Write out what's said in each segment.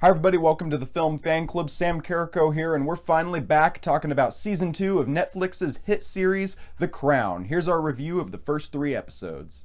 Hi everybody, welcome to the Film Fan Club. Sam Carrico here, and we're finally back talking about Season 2 of Netflix's hit series, The Crown. Here's our review of the first 3 episodes.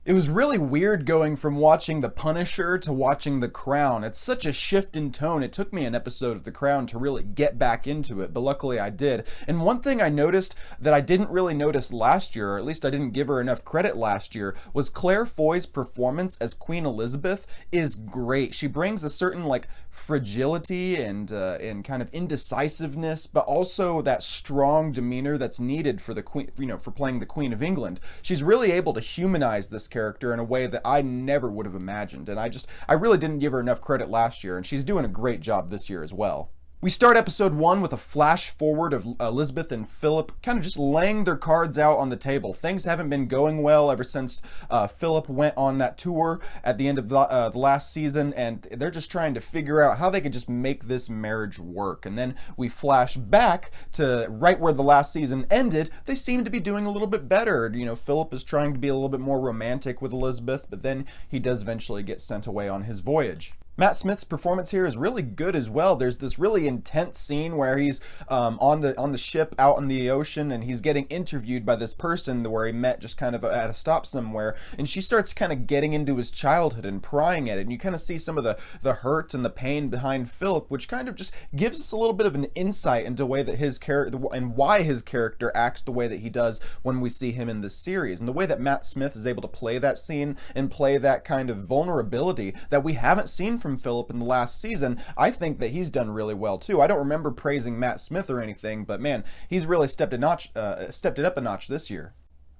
It was really weird going from watching The Punisher to watching The Crown. It's such a shift in tone. It took me an episode of The Crown to really get back into it, but luckily I did. And one thing I noticed that I didn't really notice last year, or at least I didn't give her enough credit last year, was Claire Foy's performance as Queen Elizabeth is great. She brings a certain fragility and kind of indecisiveness, but also that strong demeanor that's needed for the Queen, for playing the Queen of England. She's really able to humanize this character in a way that I never would have imagined, and I really didn't give her enough credit last year, and she's doing a great job this year as well. We start episode 1 with a flash forward of Elizabeth and Philip kind of just laying their cards out on the table. Things haven't been going well ever since Philip went on that tour at the end of the last season, and they're just trying to figure out how they could just make this marriage work. And then we flash back to right where the last season ended. They seem to be doing a little bit better. Philip is trying to be a little bit more romantic with Elizabeth, but then he does eventually get sent away on his voyage. Matt Smith's performance here is really good as well. There's this really intense scene where he's on the ship out in the ocean, and he's getting interviewed by this person where he met just kind of at a stop somewhere, and she starts kind of getting into his childhood and prying at it, and you kind of see some of the hurt and the pain behind Philip, which kind of just gives us a little bit of an insight into the way that his character and why his character acts the way that he does when we see him in this series, and the way that Matt Smith is able to play that scene and play that kind of vulnerability that we haven't seen from Philip in the last season. I think that he's done really well too. I don't remember praising Matt Smith or anything, but man, he's really stepped it up a notch this year.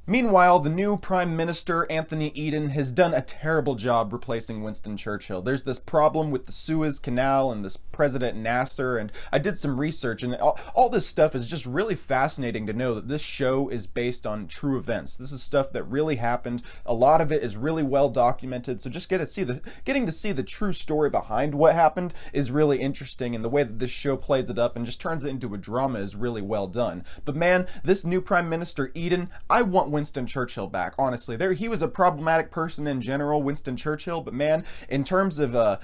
Meanwhile, the new Prime Minister, Anthony Eden, has done a terrible job replacing Winston Churchill. There's this problem with the Suez Canal and this President Nasser, and I did some research, and all this stuff is just really fascinating to know that this show is based on true events. This is stuff that really happened. A lot of it is really well documented, so just getting to see the true story behind what happened is really interesting, and the way that this show plays it up and just turns it into a drama is really well done. But man, this new Prime Minister, Eden, I want Winston Churchill back, honestly. He was a problematic person in general, Winston Churchill, but man, in terms of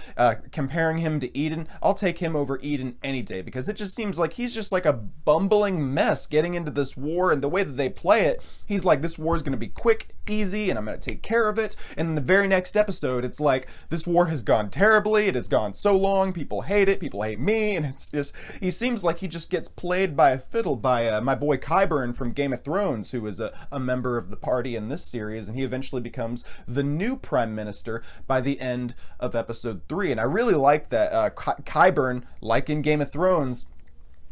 comparing him to Eden, I'll take him over Eden any day, because it just seems like he's just like a bumbling mess getting into this war, and the way that they play it, he's like, this war is going to be quick, easy, and I'm going to take care of it, and in the very next episode, it's like, this war has gone terribly, it has gone so long, people hate it, people hate me, and it's just, he seems like he just gets played by a fiddle by my boy Qyburn from Game of Thrones, who is a member of the party in this series, and he eventually becomes the new Prime Minister by the end of episode 3, and I really like that Qyburn, like in Game of Thrones,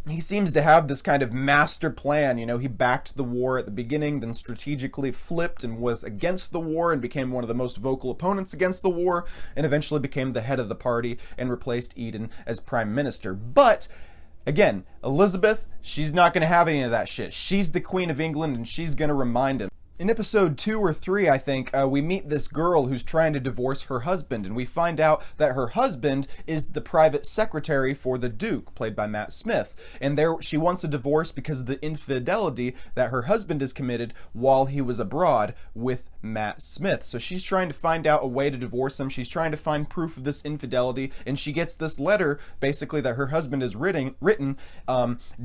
he seems to have this kind of master plan. He backed the war at the beginning, then strategically flipped and was against the war and became one of the most vocal opponents against the war, and eventually became the head of the party and replaced Eden as Prime Minister. But again, Elizabeth, she's not going to have any of that shit. She's the Queen of England, and she's going to remind him. In episode 2 or 3, I think, we meet this girl who's trying to divorce her husband, and we find out that her husband is the private secretary for the Duke, played by Matt Smith. And she wants a divorce because of the infidelity that her husband has committed while he was abroad with Matt Smith. So she's trying to find out a way to divorce him. She's trying to find proof of this infidelity, and she gets this letter, basically, that her husband has written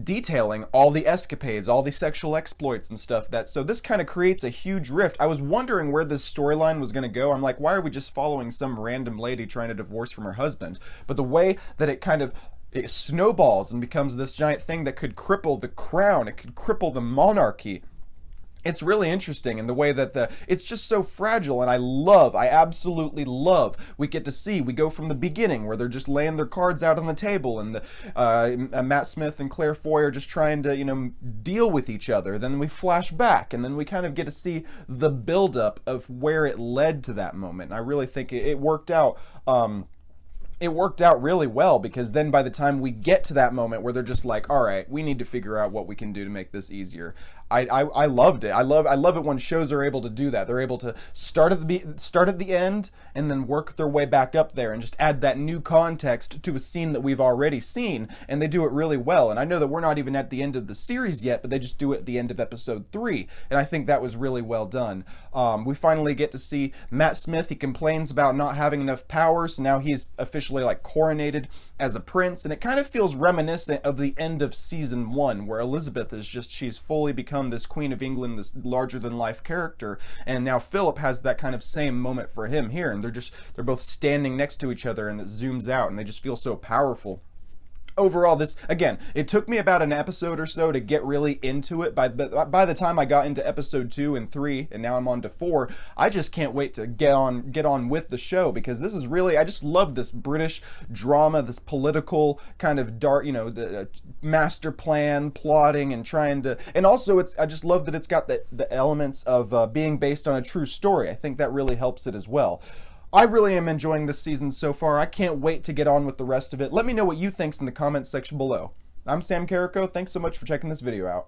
detailing all the escapades, all the sexual exploits and stuff. So this kind of creates a huge rift. I was wondering where this storyline was going to go. I'm like, why are we just following some random lady trying to divorce from her husband? But the way that it snowballs and becomes this giant thing that could cripple the crown, it could cripple the monarchy. It's really interesting in the way that it's just so fragile, and I absolutely love, we go from the beginning where they're just laying their cards out on the table, and Matt Smith and Claire Foy are just trying to, deal with each other. Then we flash back, and then we kind of get to see the buildup of where it led to that moment. And I really think it worked out it worked out really well, because then by the time we get to that moment where they're just like, all right, we need to figure out what we can do to make this easier. I loved it. I love it when shows are able to do that. They're able to start at the end and then work their way back up there and just add that new context to a scene that we've already seen, and they do it really well. And I know that we're not even at the end of the series yet, but they just do it at the end of episode 3, and I think that was really well done. We finally get to see Matt Smith. He complains about not having enough power, so now he's officially like coronated as a prince, and it kind of feels reminiscent of the end of season 1, where Elizabeth is just, she's fully become this Queen of England, this larger than life character, and now Philip has that kind of same moment for him here, and they're both standing next to each other, and it zooms out, and they just feel so powerful. Overall, this, again, it took me about an episode or so to get really into it. By the time I got into episode 2 and 3, and now I'm on to 4, I just can't wait to get on with the show, because this is really, I just love this British drama, this political kind of dark, the master plan, plotting, and trying to, and also I just love that it's got the elements of being based on a true story. I think that really helps it as well. I really am enjoying this season so far. I can't wait to get on with the rest of it. Let me know what you think in the comments section below. I'm Sam Carrico. Thanks so much for checking this video out.